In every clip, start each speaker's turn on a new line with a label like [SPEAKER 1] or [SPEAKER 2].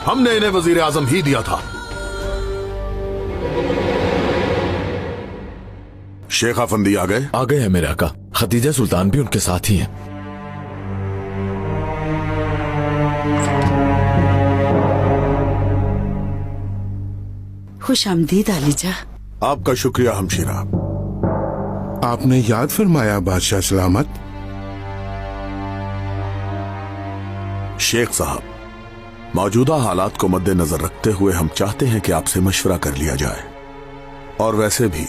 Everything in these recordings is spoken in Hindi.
[SPEAKER 1] हमने इन्हें वजीर आजम ही दिया था। शेख अफंदी आ गए?
[SPEAKER 2] आ गए हैं मेरे आका। खदीजा सुल्तान भी उनके साथ ही हैं।
[SPEAKER 3] खुश आमदीद आलिजा।
[SPEAKER 1] आपका शुक्रिया हमशीरा।
[SPEAKER 4] आपने याद फरमाया बादशाह सलामत।
[SPEAKER 1] शेख साहब, मौजूदा हालात को मद्देनजर रखते हुए हम चाहते हैं कि आपसे मशवरा कर लिया जाए, और वैसे भी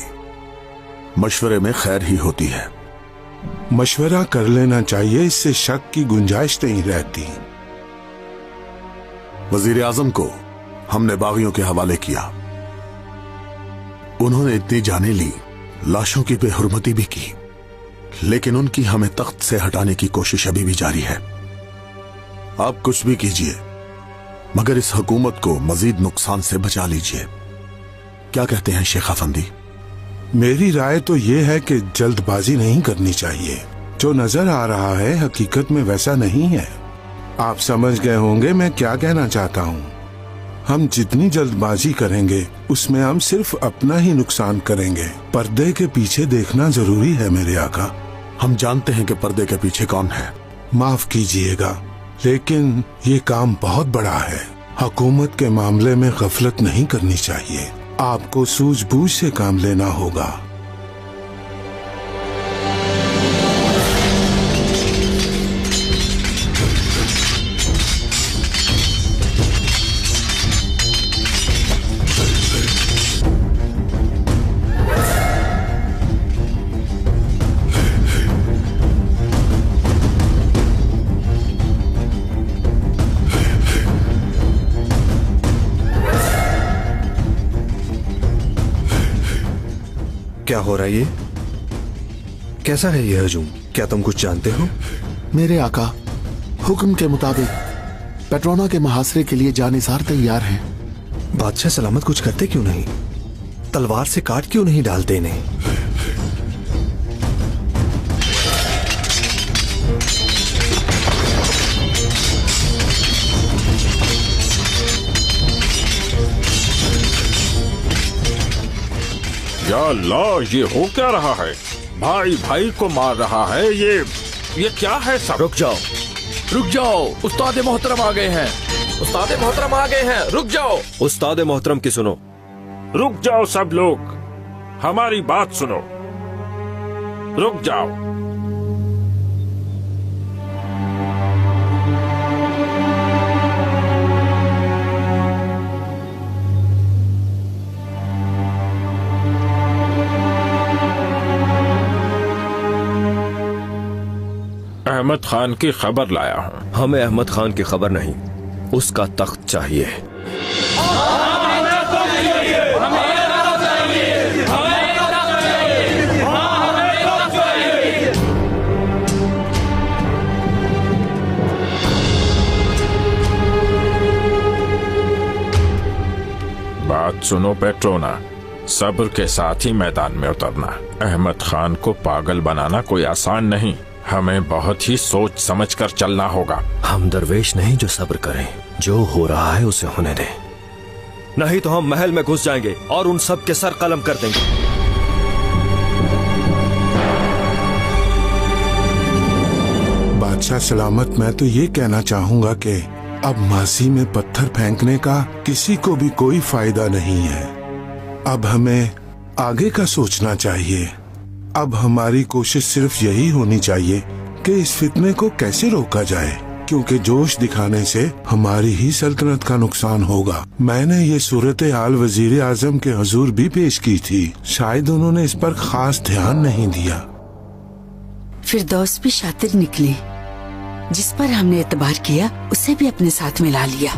[SPEAKER 1] मशवरे में खैर ही होती है।
[SPEAKER 4] मशवरा कर लेना चाहिए, इससे शक की गुंजाइश नहीं रहती।
[SPEAKER 1] वजीर आजम को हमने बागियों के हवाले किया। उन्होंने इतनी जानें ली, लाशों की बेहुरमती भी की, लेकिन उनकी हमें तख्त से हटाने की कोशिश अभी भी जारी है। आप कुछ भी कीजिए, मगर इस हुकूमत को मजीद नुकसान से बचा लीजिए। क्या कहते हैं शेख अफंदी?
[SPEAKER 4] मेरी राय तो यह है कि जल्दबाजी नहीं करनी चाहिए। जो नजर आ रहा है हकीकत में वैसा नहीं है। आप समझ गए होंगे मैं क्या कहना चाहता हूँ। हम जितनी जल्दबाजी करेंगे उसमें हम सिर्फ अपना ही नुकसान करेंगे। पर्दे के पीछे देखना जरूरी है मेरे आका।
[SPEAKER 1] हम जानते हैं कि पर्दे के पीछे कौन है।
[SPEAKER 4] माफ कीजिएगा, लेकिन ये काम बहुत बड़ा है। हुकूमत के मामले में गफलत नहीं करनी चाहिए। आपको सूझबूझ से काम लेना होगा।
[SPEAKER 5] क्या हो रहा है ये? कैसा है ये हजूम? क्या तुम कुछ जानते हो?
[SPEAKER 1] मेरे आका, हुक्म के मुताबिक पेट्रोना के मुहासरे के लिए जानिसार तैयार हैं।
[SPEAKER 5] बादशाह सलामत कुछ करते क्यों नहीं? तलवार से काट क्यों नहीं डालते इन्हें?
[SPEAKER 6] या अल्लाह, ये हो क्या रहा है? भाई भाई को मार रहा है। ये क्या है सब?
[SPEAKER 2] रुक जाओ, रुक जाओ। उस्ताद मोहतरम आ गए हैं। उस्ताद मोहतरम आ गए हैं, रुक जाओ।
[SPEAKER 5] उस्ताद मोहतरम की सुनो।
[SPEAKER 6] रुक जाओ सब लोग, हमारी बात सुनो। रुक जाओ। अहमद खान की खबर लाया हूँ।
[SPEAKER 5] हमें अहमद खान की खबर नहीं, उसका तख्त चाहिए।
[SPEAKER 6] बात सुनो पेट्रोना, सब्र के साथ ही मैदान में उतरना। अहमद खान को पागल बनाना कोई आसान नहीं। हमें बहुत ही सोच समझ कर चलना होगा।
[SPEAKER 5] हम दरवेश नहीं जो सब्र करें। जो हो रहा है उसे होने दें, नहीं तो हम महल में घुस जाएंगे और उन सब के सर कलम कर देंगे।
[SPEAKER 4] बादशाह सलामत, मैं तो ये कहना चाहूंगा कि अब माजी में पत्थर फेंकने का किसी को भी कोई फायदा नहीं है। अब हमें आगे का सोचना चाहिए। अब हमारी कोशिश सिर्फ यही होनी चाहिए कि इस फितने को कैसे रोका जाए, क्योंकि जोश दिखाने से हमारी ही सल्तनत का नुकसान होगा। मैंने ये सूरत हाल वजीर आजम के हुजूर भी पेश की थी, शायद उन्होंने इस पर खास ध्यान नहीं दिया।
[SPEAKER 3] फिरदौस भी शातिर निकली। जिस पर हमने एतबार किया उसे भी अपने साथ मिला लिया।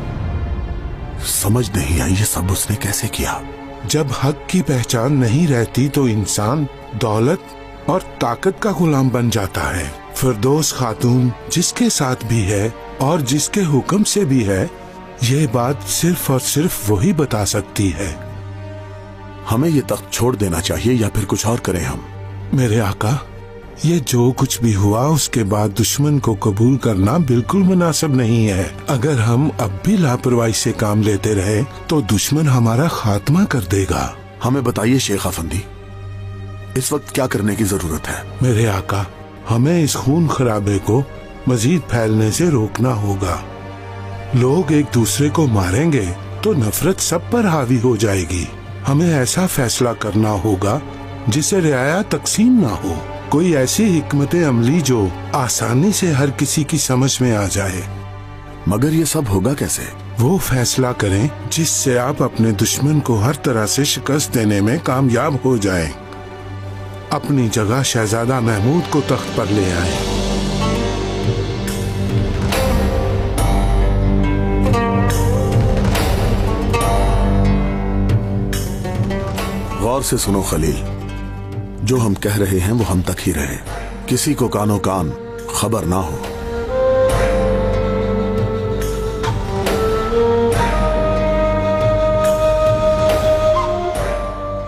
[SPEAKER 1] समझ नहीं आई ये सब उसने कैसे किया।
[SPEAKER 4] जब हक की पहचान नहीं रहती तो इंसान दौलत और ताकत का गुलाम बन जाता है। फिरदौस खातून जिसके साथ भी है और जिसके हुक्म से भी है, ये बात सिर्फ और सिर्फ वही बता सकती है।
[SPEAKER 1] हमें ये तख्त छोड़ देना चाहिए या फिर कुछ और करें हम?
[SPEAKER 4] मेरे आका, ये जो कुछ भी हुआ उसके बाद दुश्मन को कबूल करना बिल्कुल मुनासिब नहीं है। अगर हम अब भी लापरवाही से काम लेते रहे तो दुश्मन हमारा खात्मा कर देगा।
[SPEAKER 1] हमें बताइए शेख अफंदी, इस वक्त क्या करने की जरूरत है?
[SPEAKER 4] मेरे आका, हमें इस खून खराबे को मजीद फैलने से रोकना होगा। लोग एक दूसरे को मारेंगे तो नफरत सब पर हावी हो जाएगी। हमें ऐसा फैसला करना होगा जिसे रियाया तकसीम ना हो, कोई ऐसी हिकमत अमली जो आसानी से हर किसी की समझ में आ जाए।
[SPEAKER 1] मगर ये सब होगा कैसे?
[SPEAKER 4] वो फैसला करें जिससे आप अपने दुश्मन को हर तरह से शिकस्त देने में कामयाब हो जाएं। अपनी जगह शहजादा महमूद को तख्त पर ले आए।
[SPEAKER 1] गौर से सुनो खलील, जो हम कह रहे हैं वो हम तक ही रहे, किसी को कानो कान खबर ना हो।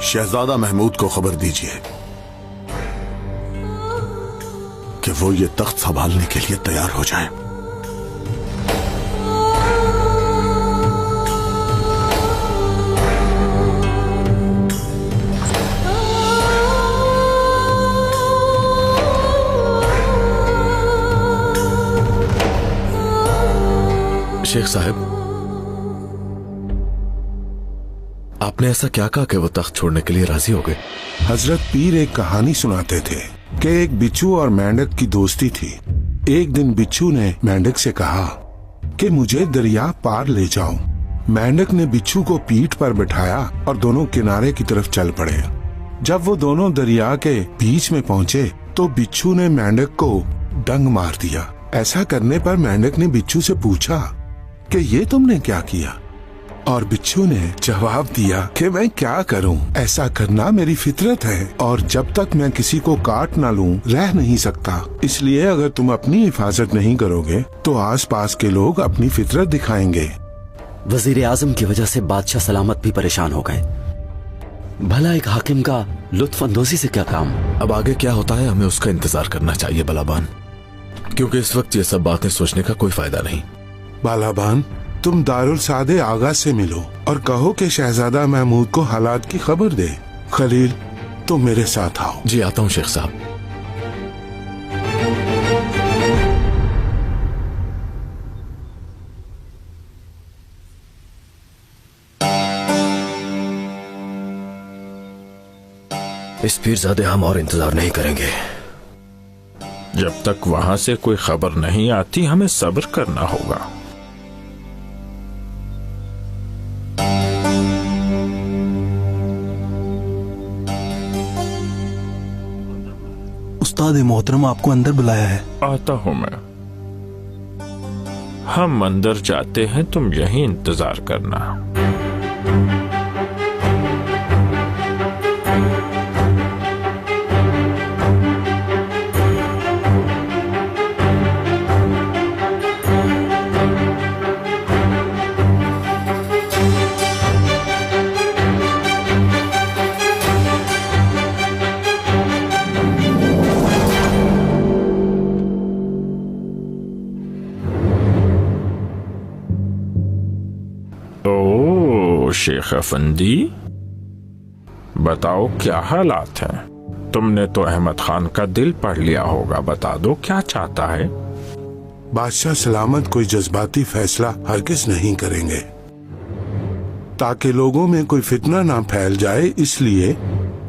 [SPEAKER 1] शहजादा महमूद को खबर दीजिए कि वो ये तख्त संभालने के लिए तैयार हो जाए।
[SPEAKER 2] शेख साहब, आपने ऐसा क्या कहा कि वो तख्त छोड़ने के लिए राजी हो गए?
[SPEAKER 4] हजरत पीर एक कहानी सुनाते थे कि एक बिच्छू और मेंढक की दोस्ती थी। एक दिन बिच्छू ने मेंढक से कहा कि मुझे दरिया पार ले जाओ। मेंढक ने बिच्छू को पीठ पर बिठाया और दोनों किनारे की तरफ चल पड़े। जब वो दोनों दरिया के बीच में पहुंचे तो बिच्छू ने मेंढक को डंग मार दिया। ऐसा करने पर मेंढक ने बिच्छू से पूछा कि ये तुमने क्या किया? और बिच्छू ने जवाब दिया कि मैं क्या करूं, ऐसा करना मेरी फितरत है और जब तक मैं किसी को काट ना लूं रह नहीं सकता। इसलिए अगर तुम अपनी हिफाजत नहीं करोगे तो आसपास के लोग अपनी फितरत दिखाएंगे।
[SPEAKER 7] वजीर आजम की वजह से बादशाह सलामत भी परेशान हो गए। भला एक हाकिम का लुत्फ अंदोजी से क्या काम?
[SPEAKER 2] अब आगे क्या होता है हमें उसका इंतजार करना चाहिए बलाबान, क्योंकि इस वक्त ये सब बातें सोचने का कोई फायदा नहीं।
[SPEAKER 4] बालाबान, तुम दारुल सादे आगा से मिलो और कहो कि शहजादा महमूद को हालात की खबर दे। खलील, तुम मेरे साथ आओ।
[SPEAKER 2] जी आता हूँ शेख साहब।
[SPEAKER 5] इस पीरजादे हम और इंतजार नहीं करेंगे।
[SPEAKER 6] जब तक वहां से कोई खबर नहीं आती हमें सब्र करना होगा।
[SPEAKER 8] उस्ताद मोहतरम आपको अंदर बुलाया है।
[SPEAKER 6] आता हूं मैं। हम अंदर जाते हैं, तुम यहीं इंतजार करना। शेख अफंदी, बताओ क्या हालात हैं? तुमने तो अहमद खान का दिल पढ़ लिया होगा, बता दो क्या चाहता है?
[SPEAKER 4] बादशाह सलामत कोई जज्बाती फैसला हरगिज नहीं करेंगे ताकि लोगों में कोई फितना ना फैल जाए, इसलिए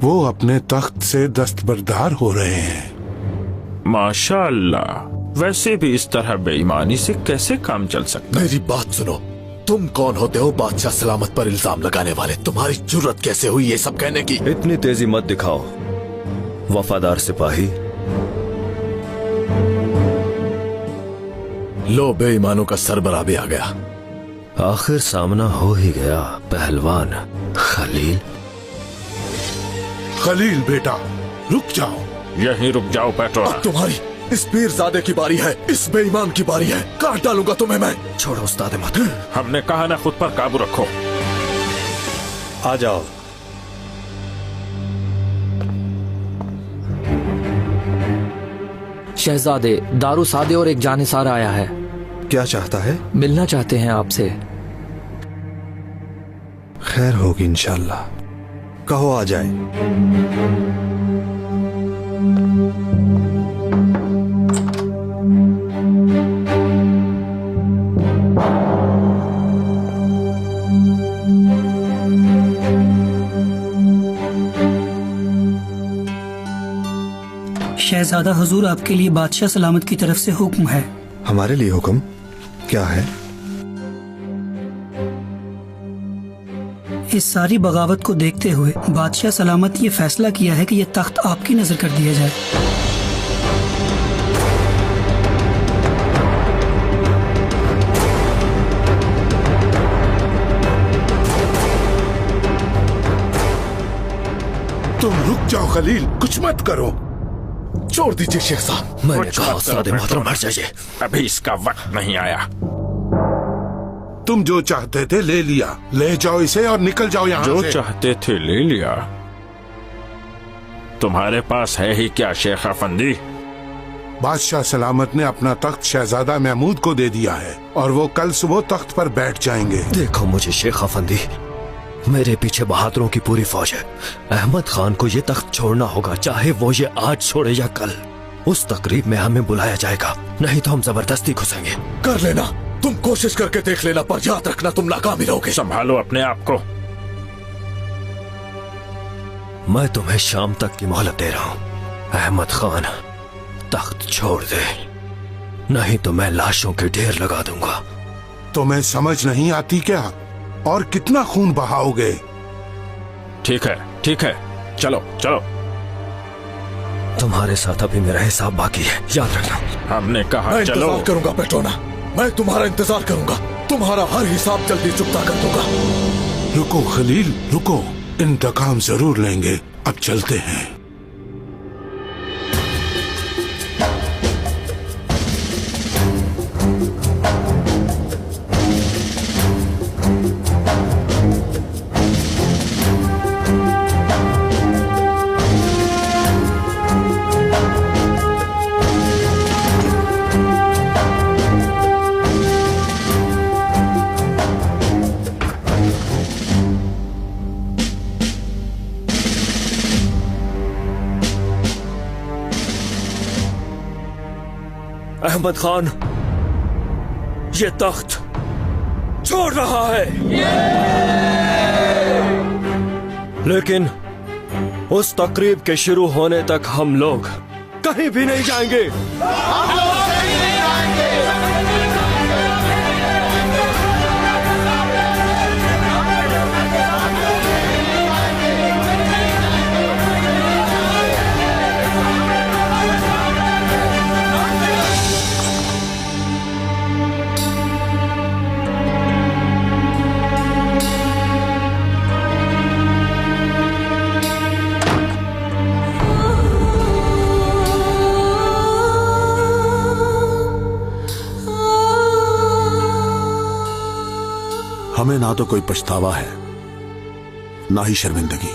[SPEAKER 4] वो अपने तख्त से दस्तबरदार हो रहे हैं।
[SPEAKER 6] माशाअल्लाह, वैसे भी इस तरह बेईमानी से कैसे काम चल सकता है?
[SPEAKER 2] मेरी बात सुनो, तुम कौन होते हो बादशाह सलामत पर इल्जाम लगाने वाले? तुम्हारी जुर्रत कैसे हुई ये सब कहने की?
[SPEAKER 5] इतनी तेजी मत दिखाओ वफादार सिपाही।
[SPEAKER 2] लो, बेईमानों का सरबराह भी आ गया।
[SPEAKER 5] आखिर सामना हो ही गया पहलवान खलील।
[SPEAKER 4] खलील बेटा, रुक जाओ।
[SPEAKER 6] यहीं रुक जाओ पेट्रोना।
[SPEAKER 2] अब तुम्हारी इस पीरजादे की बारी है, इस बेईमान की बारी है। काट डालूंगा तुम्हें मैं।
[SPEAKER 5] छोड़ो उस्ताद मत।
[SPEAKER 6] हमने कहा ना, खुद पर काबू रखो।
[SPEAKER 8] आ जाओ।
[SPEAKER 9] शहजादे दारू सादे और एक जानिसार आया है।
[SPEAKER 5] क्या चाहता है?
[SPEAKER 9] मिलना चाहते हैं आपसे।
[SPEAKER 5] खैर होगी इंशाल्लाह। कहो आ जाए।
[SPEAKER 10] शहजादा हुजूर, आपके लिए बादशाह सलामत की तरफ से हुक्म है।
[SPEAKER 5] हमारे लिए हुक्म क्या है?
[SPEAKER 10] इस सारी बगावत को देखते हुए बादशाह सलामत ये फैसला किया है कि ये तख्त आपकी नजर कर दिया जाए।
[SPEAKER 4] तुम रुक जाओ खलील, कुछ मत करो।
[SPEAKER 2] छोड़ दीजिए शेख साहब।
[SPEAKER 5] मैंने कहा उस्ताद मोहतरम हट जाइए।
[SPEAKER 6] अभी इसका वक्त नहीं आया।
[SPEAKER 4] तुम जो चाहते थे ले लिया, ले जाओ इसे और निकल जाओ यहाँ
[SPEAKER 6] जो
[SPEAKER 4] से।
[SPEAKER 6] चाहते थे ले लिया। तुम्हारे पास है ही क्या शेख अफंदी?
[SPEAKER 4] बादशाह सलामत ने अपना तख्त शहजादा महमूद को दे दिया है और वो कल सुबह तख्त पर बैठ जाएंगे।
[SPEAKER 5] देखो मुझे शेख अफंदी, मेरे पीछे बहादुरों की पूरी फौज है। अहमद खान को ये तख्त छोड़ना होगा, चाहे वो ये आज छोड़े या कल। उस तकरीब में हमें बुलाया जाएगा, नहीं तो हम जबरदस्ती घुसेंगे।
[SPEAKER 2] कर लेना, तुम कोशिश करके देख लेना, पर याद रखना तुम नाकाम ही रहोगे।
[SPEAKER 6] संभालो अपने आप को।
[SPEAKER 5] मैं तुम्हें शाम तक की मोहलत दे रहा हूँ। अहमद खान तख्त छोड़ दे, नहीं तो मैं लाशों के ढेर लगा दूंगा।
[SPEAKER 4] तुम्हें समझ नहीं आती क्या? और कितना खून बहाओगे?
[SPEAKER 6] ठीक है, चलो चलो।
[SPEAKER 5] तुम्हारे साथ अभी मेरा हिसाब बाकी है, याद रखना।
[SPEAKER 6] हमने कहा
[SPEAKER 2] मैं
[SPEAKER 6] चलो।
[SPEAKER 2] इंतजार करूंगा पेट्रोना, मैं तुम्हारा इंतजार करूंगा। तुम्हारा हर हिसाब जल्दी चुकता कर दूंगा।
[SPEAKER 4] रुको खलील, रुको, इंतकाम जरूर लेंगे। अब चलते हैं।
[SPEAKER 5] अहमद खान ये तख्त छोड़ रहा है, लेकिन उस तकरीब के शुरू होने तक हम लोग कहीं भी नहीं जाएंगे।
[SPEAKER 1] हमें ना तो कोई पछतावा है, ना ही शर्मिंदगी।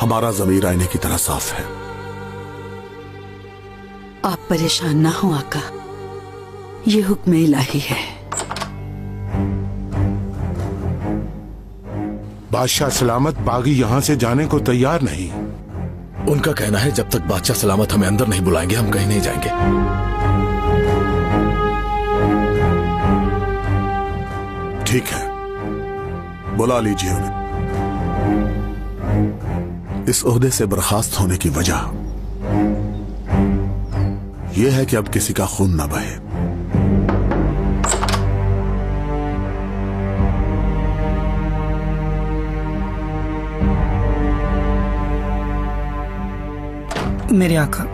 [SPEAKER 1] हमारा ज़मीर आईने की तरह साफ है।
[SPEAKER 3] आप परेशान ना हो आका, ये हुक्म इलाही है।
[SPEAKER 4] बादशाह सलामत बागी यहाँ से जाने को तैयार नहीं।
[SPEAKER 2] उनका कहना है जब तक बादशाह सलामत हमें अंदर नहीं बुलाएंगे हम कहीं नहीं जाएंगे।
[SPEAKER 1] ठीक है, बुला लीजिए उन्हें। इस ओहदे से बर्खास्त होने की वजह यह है कि अब किसी का खून न बहे।
[SPEAKER 10] मेरे आका,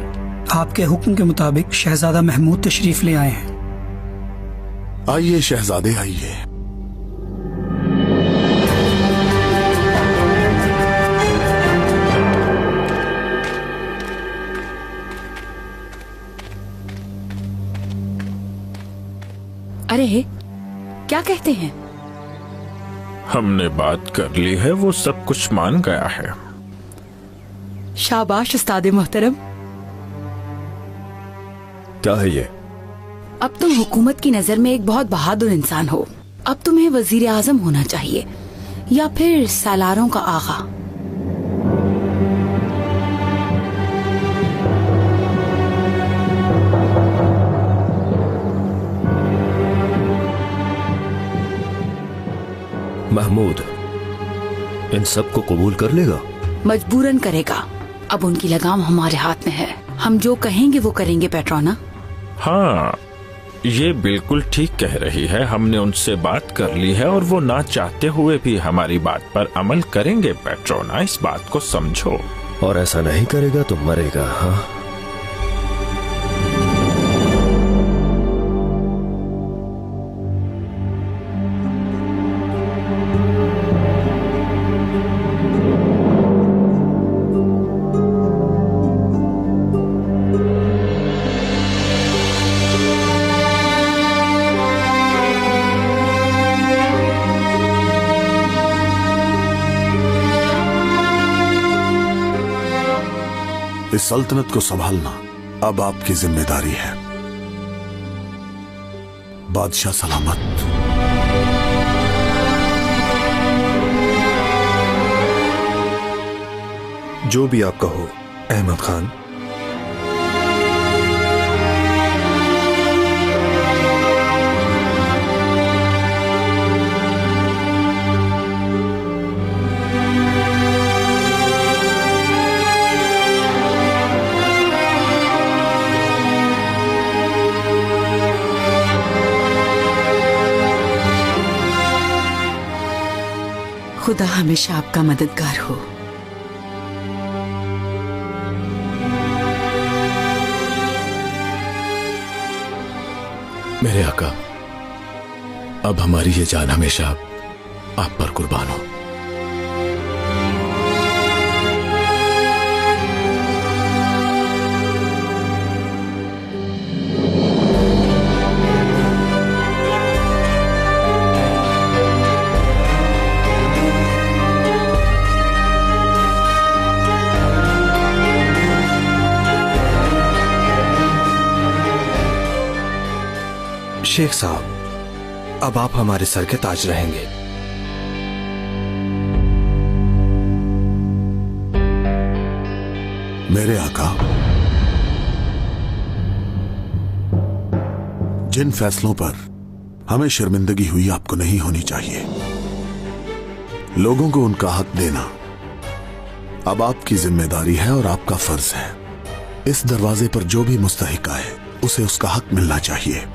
[SPEAKER 10] आपके हुक्म के मुताबिक शहजादा महमूद तशरीफ ले आए हैं।
[SPEAKER 1] आइए शहजादे, आइए।
[SPEAKER 3] अरे क्या कहते हैं?
[SPEAKER 6] हमने बात कर ली है, वो सब कुछ मान गया है।
[SPEAKER 3] शाबाश उस्ताद मोहतरम,
[SPEAKER 5] क्या है ये?
[SPEAKER 3] अब तुम हुकूमत की नजर में एक बहुत बहादुर इंसान हो। अब तुम्हें वजीर आजम होना चाहिए या फिर सालारों का आगा।
[SPEAKER 5] महमूद इन सब को कबूल कर लेगा?
[SPEAKER 3] मजबूरन करेगा। अब उनकी लगाम हमारे हाथ में है। हम जो कहेंगे वो करेंगे पेट्रोना।
[SPEAKER 6] हाँ, ये बिल्कुल ठीक कह रही है। हमने उनसे बात कर ली है और वो ना चाहते हुए भी हमारी बात पर अमल करेंगे पेट्रोना, इस बात को समझो।
[SPEAKER 5] और ऐसा नहीं करेगा तो मरेगा। हाँ,
[SPEAKER 1] इस सल्तनत को संभालना अब आपकी जिम्मेदारी है। बादशाह सलामत।
[SPEAKER 11] जो भी आप कहो अहमद खान।
[SPEAKER 3] खुदा हमेशा आपका मददगार हो।
[SPEAKER 2] मेरे आका, अब हमारी ये जान हमेशा आप पर कुर्बान हो।
[SPEAKER 11] शेख साहब, अब आप हमारे सर के ताज रहेंगे।
[SPEAKER 1] मेरे आका, जिन फैसलों पर हमें शर्मिंदगी हुई आपको नहीं होनी चाहिए। लोगों को उनका हक देना अब आपकी जिम्मेदारी है और आपका फर्ज है। इस दरवाजे पर जो भी मुस्तहिक आए उसे उसका हक मिलना चाहिए।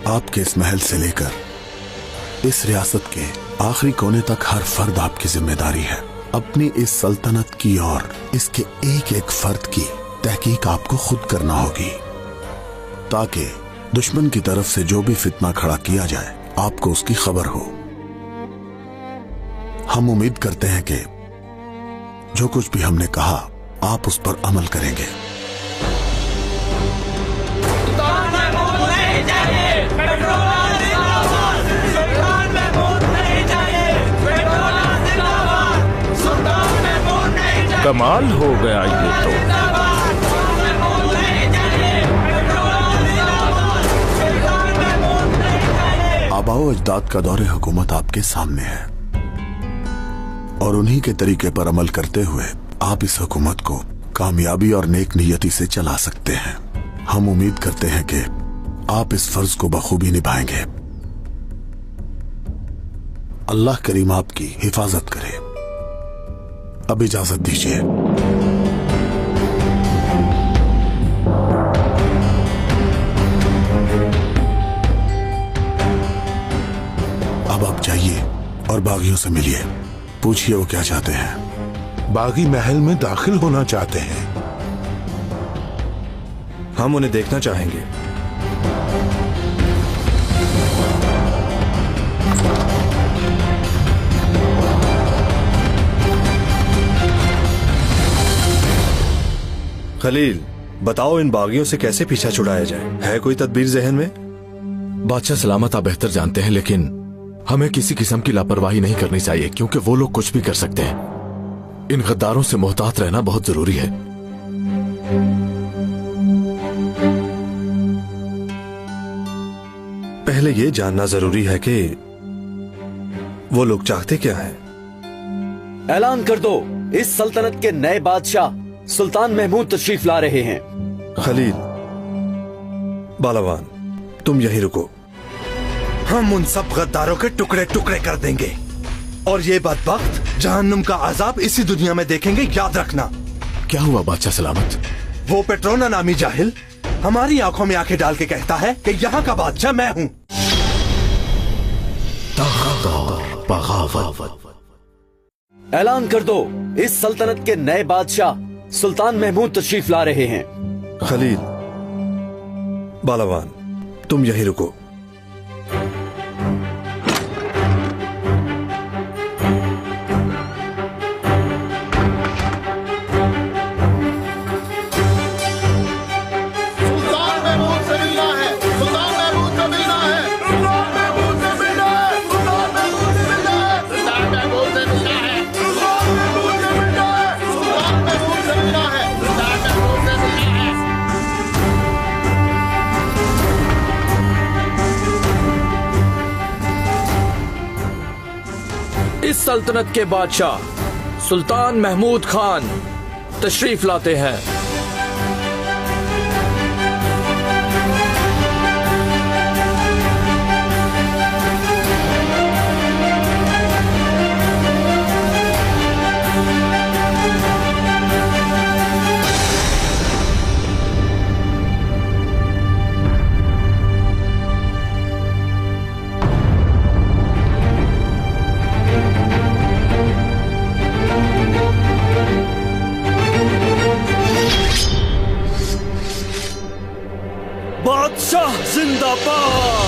[SPEAKER 1] आपके इस महल से लेकर इस रियासत के आखिरी कोने तक हर फर्द आपकी जिम्मेदारी है। अपनी इस सल्तनत की और इसके एक एक फर्द की तहकीक आपको खुद करना होगी, ताकि दुश्मन की तरफ से जो भी फितना खड़ा किया जाए आपको उसकी खबर हो। हम उम्मीद करते हैं कि जो कुछ भी हमने कहा आप उस पर अमल करेंगे।
[SPEAKER 6] कमाल हो गया ये तो।
[SPEAKER 1] आबाओ अजदाद का दौरे हुकूमत आपके सामने है और उन्हीं के तरीके पर अमल करते हुए आप इस हुकूमत को कामयाबी और नेक नियति से चला सकते हैं। हम उम्मीद करते हैं कि आप इस फर्ज को बखूबी निभाएंगे। अल्लाह करीम आपकी हिफाजत करे। अब इजाजत दीजिए। अब आप जाइए और बागियों से मिलिए। पूछिए वो क्या चाहते हैं।
[SPEAKER 4] बागी महल में दाखिल होना चाहते हैं।
[SPEAKER 11] हम उन्हें देखना चाहेंगे। खलील, बताओ इन बागियों से कैसे पीछा छुड़ाया जाए? है कोई तदबीर जहन में?
[SPEAKER 2] बादशाह सलामत आप बेहतर जानते हैं, लेकिन हमें किसी किस्म की लापरवाही नहीं करनी चाहिए, क्योंकि वो लोग कुछ भी कर सकते हैं। इन गद्दारों से मोहतात रहना बहुत जरूरी है।
[SPEAKER 11] पहले ये जानना जरूरी है कि वो लोग चाहते क्या हैं।
[SPEAKER 7] ऐलान कर दो, इस सल्तनत के नए बादशाह सुल्तान महमूद तशरीफ ला रहे हैं।
[SPEAKER 11] खलील, बालावान, तुम यहीं रुको। हम उन सब गद्दारों के टुकड़े टुकड़े कर देंगे और ये बदबख्त जहन्नुम का अजाब इसी दुनिया में देखेंगे, याद रखना।
[SPEAKER 2] क्या हुआ बादशाह सलामत?
[SPEAKER 11] वो पेट्रोना नामी जाहिल हमारी आंखों में आंखें डाल के कहता है कि यहाँ का बादशाह मैं हूँ।
[SPEAKER 7] ऐलान कर दो, इस सल्तनत के नए बादशाह सुल्तान महमूद तशरीफ ला रहे हैं।
[SPEAKER 11] खलील, बालावान, तुम यहीं रुको।
[SPEAKER 9] इस सल्तनत के बादशाह सुल्तान महमूद खान तशरीफ लाते हैं।
[SPEAKER 5] बादशाह जिंदाबाद।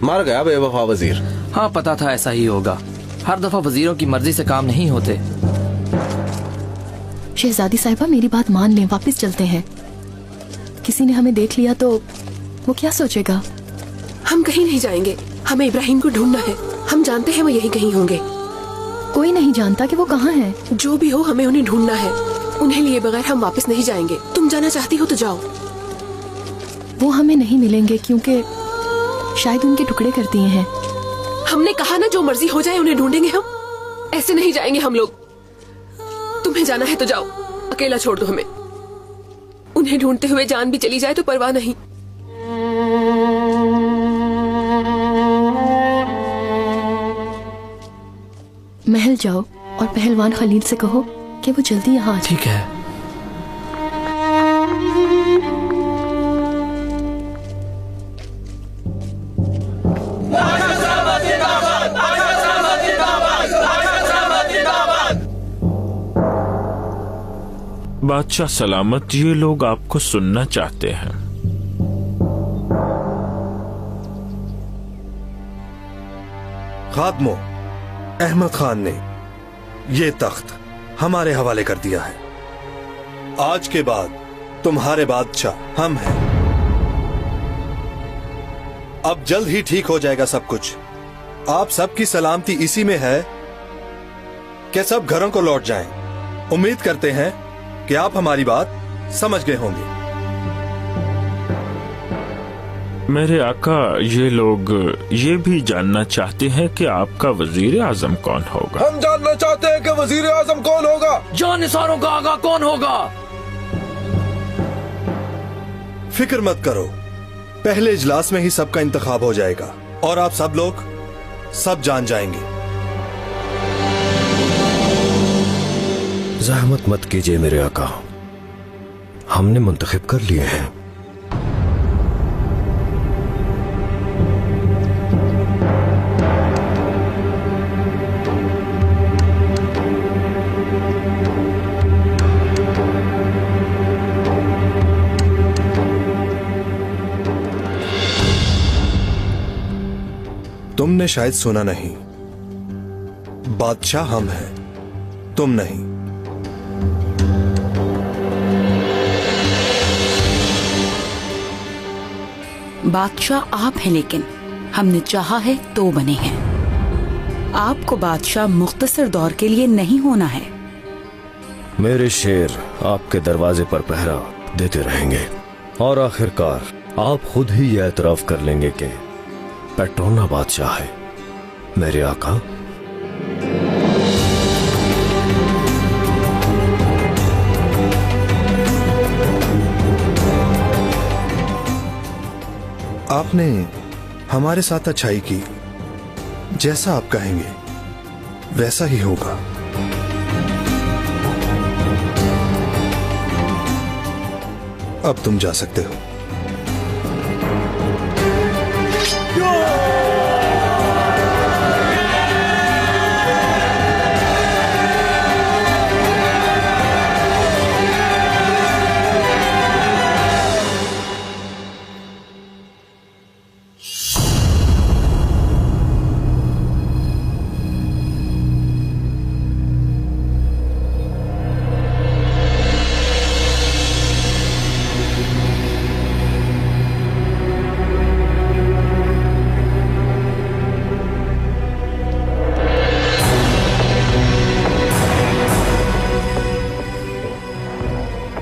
[SPEAKER 12] मार गया बेवफा वजीर।
[SPEAKER 9] हाँ, पता था ऐसा ही होगा। हर दफा वजीरों की मर्जी से काम नहीं होते।
[SPEAKER 13] शहजादी साहिबा, मेरी बात मान लें, वापस चलते हैं। किसी ने हमें देख लिया तो वो क्या सोचेगा?
[SPEAKER 14] हम कहीं नहीं जाएंगे, हमें इब्राहिम को ढूंढना है। हम जानते हैं वो यहीं कहीं होंगे।
[SPEAKER 13] कोई नहीं जानता कि वो कहाँ हैं।
[SPEAKER 14] जो भी हो, हमें उन्हें ढूंढना है। उन्हें लिए बगैर हम वापस नहीं जाएंगे। तुम जाना चाहती हो तो जाओ।
[SPEAKER 13] वो हमें नहीं मिलेंगे क्योंकि शायद उनके टुकड़े कर दिए हैं।
[SPEAKER 14] हमने कहा ना, जो मर्जी हो जाए उन्हें ढूंढेंगे हम। ऐसे नहीं जाएंगे हम लोग। तुम्हें जाना है तो जाओ, अकेला छोड़ दो हमें। उन्हें ढूंढते हुए जान भी चली जाए तो परवाह नहीं।
[SPEAKER 13] महल जाओ और पहलवान खलील से कहो कि वो जल्दी यहाँ आ जाए।
[SPEAKER 9] ठीक है।
[SPEAKER 6] बादशाह सलामत, ये लोग आपको सुनना चाहते हैं।
[SPEAKER 11] खात्मो, अहमद खान ने ये तख्त हमारे हवाले कर दिया है। आज के बाद तुम्हारे बादशाह हम हैं। अब जल्द ही ठीक हो जाएगा सब कुछ। आप सबकी सलामती इसी में है कि सब घरों को लौट जाएं। उम्मीद करते हैं कि आप हमारी बात समझ गए होंगे।
[SPEAKER 6] मेरे आका, ये लोग ये भी जानना चाहते हैं कि आपका वजीर आजम कौन होगा।
[SPEAKER 12] हम जानना चाहते हैं कि वजीर आजम कौन होगा।
[SPEAKER 9] जानिसारों का आगा कौन होगा?
[SPEAKER 11] फिक्र मत करो, पहले इजलास में ही सबका इंतखाब हो जाएगा और आप सब लोग सब जान जाएंगे।
[SPEAKER 5] ज़हमत मत कीजिए मेरे आका, हमने मुंतखब कर लिए हैं।
[SPEAKER 11] तुमने शायद सुना नहीं, बादशाह हम हैं, तुम नहीं।
[SPEAKER 3] बादशाह आप हैं, लेकिन हमने चाहा है तो बने हैं। आपको बादशाह मुख्तसर दौर के लिए नहीं होना है।
[SPEAKER 5] मेरे शेर आपके दरवाजे पर पहरा देते रहेंगे और आखिरकार आप खुद ही यह एतराफ कर लेंगे कि पेट्रोना बादशाह है, मेरे आका।
[SPEAKER 11] आपने हमारे साथ अच्छाई की, जैसा आप कहेंगे वैसा ही होगा। अब तुम जा सकते हो।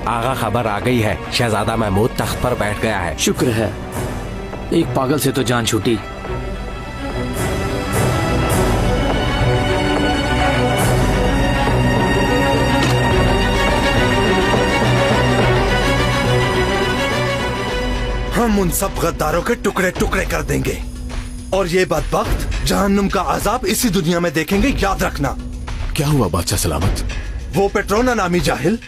[SPEAKER 15] आगा, खबर आ गई है, शहजादा महमूद तख्त पर बैठ गया है।
[SPEAKER 9] शुक्र है, एक पागल से तो जान छूटी।
[SPEAKER 11] हम उन सब गद्दारों के टुकड़े टुकड़े कर देंगे और ये बदबख्त जहन्नुम का अजाब इसी दुनिया में देखेंगे, याद रखना।
[SPEAKER 2] क्या हुआ बादशाह सलामत?
[SPEAKER 11] वो पेट्रोना नामी जाहिल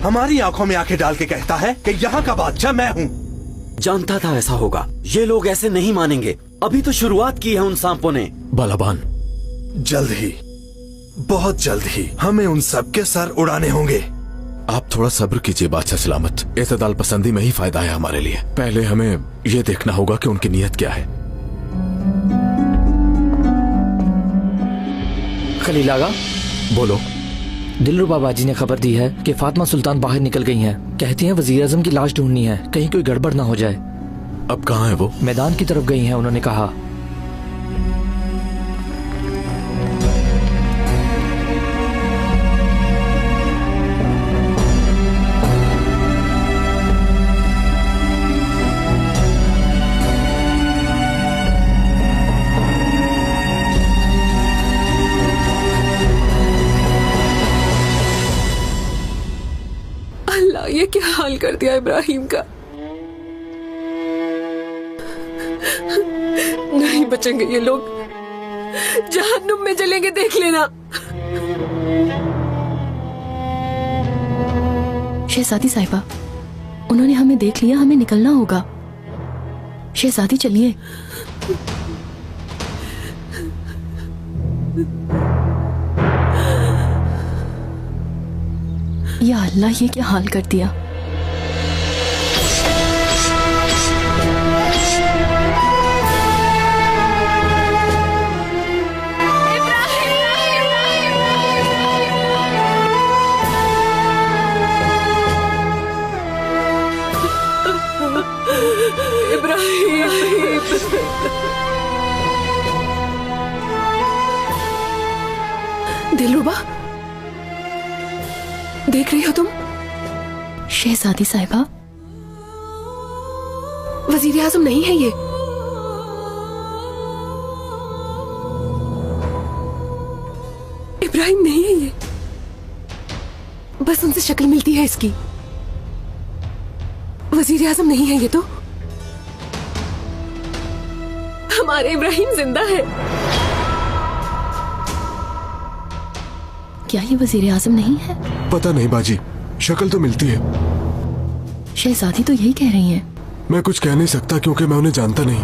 [SPEAKER 11] हमारी आंखों में आंखें डाल के कहता है कि यहाँ का बादशाह मैं हूँ।
[SPEAKER 7] जानता था ऐसा होगा। ये लोग ऐसे नहीं मानेंगे। अभी तो शुरुआत की है उन सांपों ने।
[SPEAKER 2] बालाबान,
[SPEAKER 11] जल्द ही, बहुत जल्द ही हमें उन सब के सर उड़ाने होंगे।
[SPEAKER 2] आप थोड़ा सब्र कीजिए बादशाह सलामत। एतदाल पसंदी में ही फायदा है हमारे लिए। पहले हमें ये देखना होगा कि उनकी नीयत क्या है।
[SPEAKER 9] खलील आगा,
[SPEAKER 2] बोलो।
[SPEAKER 9] दिलरुबा बाजी ने खबर दी है कि फातिमा सुल्तान बाहर निकल गई हैं। कहती हैं वजीर आजम की लाश ढूंढनी है, कहीं कोई गड़बड़ ना हो जाए।
[SPEAKER 2] अब कहाँ है वो?
[SPEAKER 9] मैदान की तरफ गई हैं, उन्होंने कहा।
[SPEAKER 14] ये क्या हाल कर दिया इब्राहिम का। नहीं बचेंगे ये लोग, जहन्नुम में जलेंगे, देख लेना।
[SPEAKER 13] शहजादी साहिबा, उन्होंने हमें देख लिया, हमें निकलना होगा। शहजादी चलिए। या अल्लाह, ये क्या हाल कर दिया।
[SPEAKER 14] दिलरुबा, देख रही हो तुम?
[SPEAKER 13] शहजादी साहिबा,
[SPEAKER 14] वजीर आजम नहीं है ये। इब्राहिम नहीं है ये, बस उनसे शक्ल मिलती है इसकी। वजीर आजम नहीं है ये तो। हमारे इब्राहिम जिंदा है।
[SPEAKER 13] क्या ये वजीर आजम नहीं है?
[SPEAKER 2] पता नहीं बाजी, शक्ल तो मिलती है।
[SPEAKER 13] शहजादी तो यही कह रही हैं।
[SPEAKER 2] मैं कुछ कह नहीं सकता क्योंकि मैं उन्हें जानता नहीं।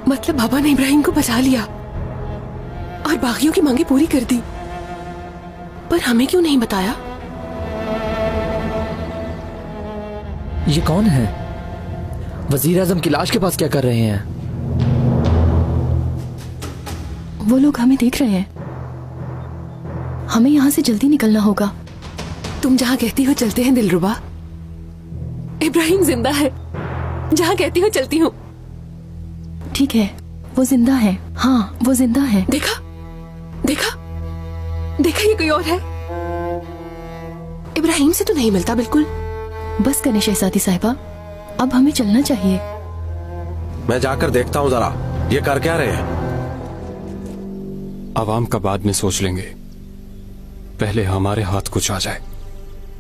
[SPEAKER 14] मतलब बाबा ने इब्राहिम को बचा लिया और बागियों की मांगे पूरी कर दी, पर हमें क्यों नहीं बताया?
[SPEAKER 9] ये कौन है? वजीर आजम की लाश के पास क्या कर रहे हैं?
[SPEAKER 13] वो लोग हमें देख रहे हैं। हमें यहाँ से जल्दी निकलना होगा।
[SPEAKER 14] तुम जहाँ कहती हो चलते हैं दिलरुबा। इब्राहिम जिंदा है, जहाँ कहती हो चलती हूँ।
[SPEAKER 13] ठीक है, वो जिंदा है। हाँ, वो जिंदा है।
[SPEAKER 14] देखा देखा देखा, ये कोई और है। इब्राहिम से तो नहीं मिलता बिल्कुल।
[SPEAKER 13] बस करें शहजादी साहिबा, अब हमें चलना चाहिए।
[SPEAKER 15] मैं जाकर देखता हूँ जरा, ये कर क्या रहे हैं।
[SPEAKER 16] आवाम का बाद में सोच लेंगे, पहले हमारे हाथ कुछ आ जाए।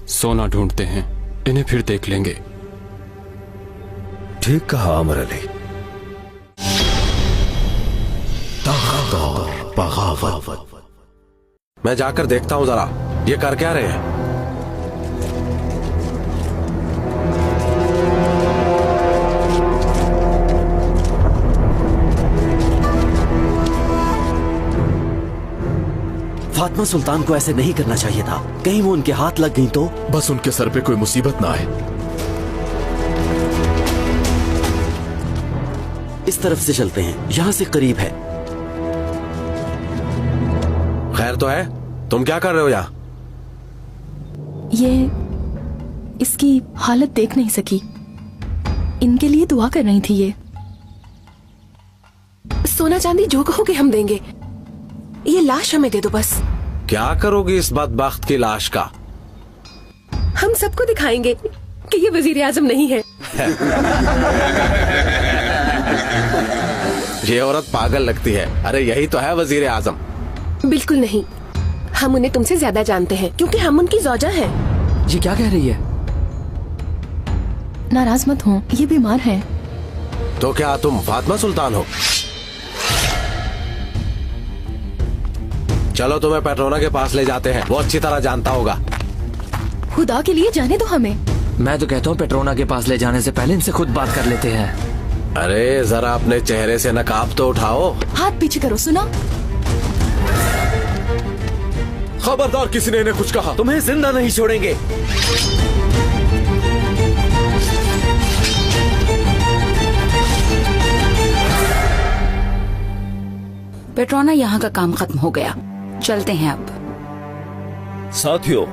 [SPEAKER 16] सोना ढूंढते हैं, इन्हें फिर देख लेंगे।
[SPEAKER 5] ठीक कहा अमर अली।
[SPEAKER 15] बगावत। मैं जाकर देखता हूँ जरा, ये कर क्या रहे हैं।
[SPEAKER 7] फातिमा सुल्तान को ऐसे नहीं करना चाहिए था। कहीं वो उनके हाथ लग गई तो
[SPEAKER 2] बस उनके सर पे कोई मुसीबत ना आए।
[SPEAKER 7] इस तरफ से चलते हैं, यहां से करीब है।
[SPEAKER 15] खैर तो है, तुम क्या कर रहे हो यहाँ?
[SPEAKER 13] ये इसकी हालत देख नहीं सकी, इनके लिए दुआ कर रही थी। ये
[SPEAKER 14] सोना चांदी जो कहोगे हम देंगे, ये लाश हमें दे दो बस।
[SPEAKER 15] क्या करोगी इस बदबख्त की लाश का?
[SPEAKER 14] हम सबको दिखाएंगे कि ये वजीर आजम नहीं है।
[SPEAKER 15] ये औरत पागल लगती है। अरे यही तो है वजीर आजम।
[SPEAKER 14] बिल्कुल नहीं, हम उन्हें तुमसे ज्यादा जानते हैं क्योंकि हम उनकी ज़ौजा हैं।
[SPEAKER 9] ये क्या कह रही है?
[SPEAKER 13] नाराज मत हो, ये बीमार है।
[SPEAKER 15] तो क्या तुम फातिमा सुल्तान हो? चलो तुम्हें पेट्रोना के पास ले जाते हैं, वो अच्छी तरह जानता होगा।
[SPEAKER 13] खुदा के लिए जाने दो हमें।
[SPEAKER 9] मैं तो कहता हूँ पेट्रोना के पास ले जाने से पहले इनसे खुद बात कर लेते हैं।
[SPEAKER 15] अरे जरा अपने चेहरे से नकाब तो उठाओ।
[SPEAKER 13] हाथ पीछे करो, सुना?
[SPEAKER 2] खबरदार किसी ने इन्हें कुछ कहा।
[SPEAKER 7] तुम्हें जिंदा नहीं छोड़ेंगे।
[SPEAKER 3] पेट्रोना, यहाँ का काम खत्म हो गया, चलते हैं अब।
[SPEAKER 5] साथियों,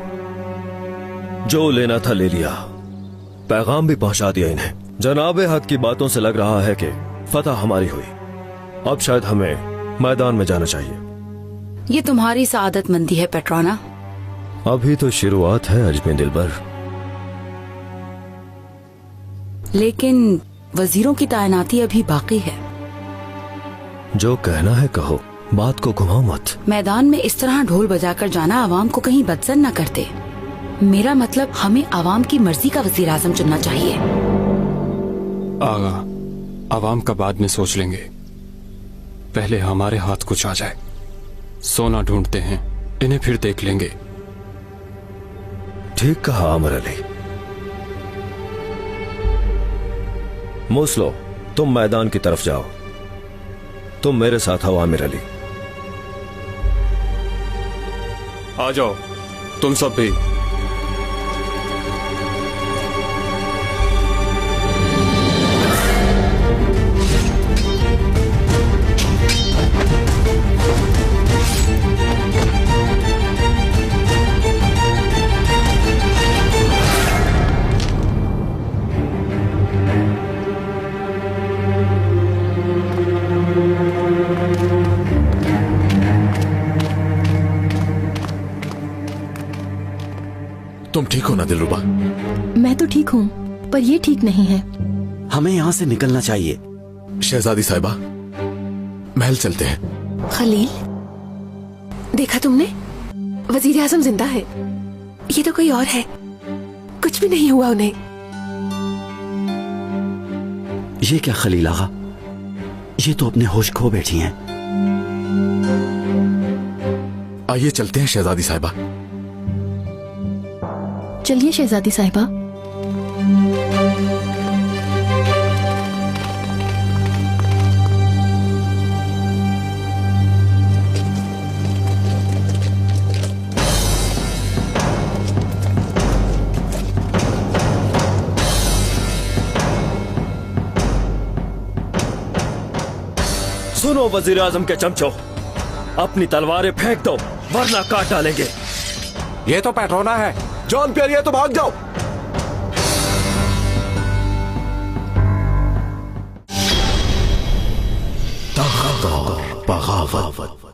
[SPEAKER 5] जो लेना था ले लिया, पैगाम भी पहुंचा दिया इन्हें। जनाब हक की बातों से लग रहा है कि फतह हमारी हुई। अब शायद हमें मैदान में जाना चाहिए।
[SPEAKER 3] ये तुम्हारी सआदतमंदी है पेट्रोना।
[SPEAKER 5] अभी तो शुरुआत है अजमे दिलबर।
[SPEAKER 3] लेकिन वजीरों की तैनाती अभी बाकी है।
[SPEAKER 5] जो कहना है कहो, बात को घुमाओ मत।
[SPEAKER 3] मैदान में इस तरह ढोल बजाकर जाना आवाम को कहीं बदजन न करते। मेरा मतलब, हमें आवाम की मर्जी का वजीर आजम चुनना चाहिए।
[SPEAKER 16] आगा, आवाम का बाद में सोच लेंगे, पहले हमारे हाथ कुछ आ जाए। सोना ढूंढते हैं, इन्हें फिर देख लेंगे।
[SPEAKER 5] ठीक कहा अमर अली। मूसलो, तुम मैदान की तरफ जाओ। तुम मेरे साथ आओ आमिर अली।
[SPEAKER 16] आ जाओ तुम सब भी।
[SPEAKER 2] तुम ठीक हो ना दिलरुबा?
[SPEAKER 13] मैं तो ठीक हूँ, पर ये ठीक नहीं है।
[SPEAKER 7] हमें यहाँ से निकलना चाहिए।
[SPEAKER 2] शहजादी साहिबा, महल चलते हैं।
[SPEAKER 14] खलील, देखा तुमने? वजीर आजम जिंदा है। ये तो कोई और है। कुछ भी नहीं हुआ उन्हें।
[SPEAKER 7] ये क्या खलील आगा, ये तो अपने होश खो बैठी हैं।
[SPEAKER 2] आइए चलते हैं शहजादी साहिबा।
[SPEAKER 13] चलिए शहजादी साहिबा।
[SPEAKER 5] सुनो वजीर आजम के चमचो, अपनी तलवारें फेंक दो वरना काट डालेंगे।
[SPEAKER 15] ये तो पेट्रोना है। जॉन पियर, ये तो भाग जाओ।
[SPEAKER 5] बगावत,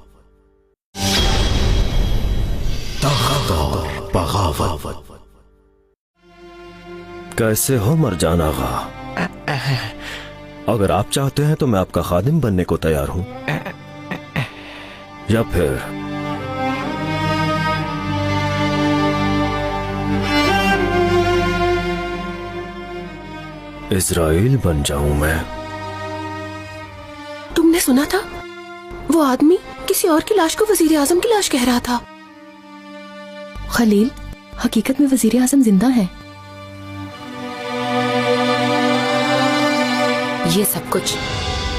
[SPEAKER 5] बगावत। कैसे हो मरजान आगा? अगर आप चाहते हैं तो मैं आपका खादिम बनने को तैयार हूं, या फिर इजराइल बन जाऊं मैं।
[SPEAKER 14] तुमने सुना था? वो आदमी किसी और की लाश को वजीर आजम की लाश कह रहा था।
[SPEAKER 13] खलील, हकीकत में वजीर आजम जिंदा है।
[SPEAKER 3] ये सब कुछ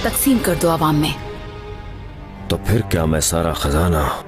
[SPEAKER 3] तकसीम कर दो आवाम में।
[SPEAKER 5] तो फिर क्या मैं सारा खजाना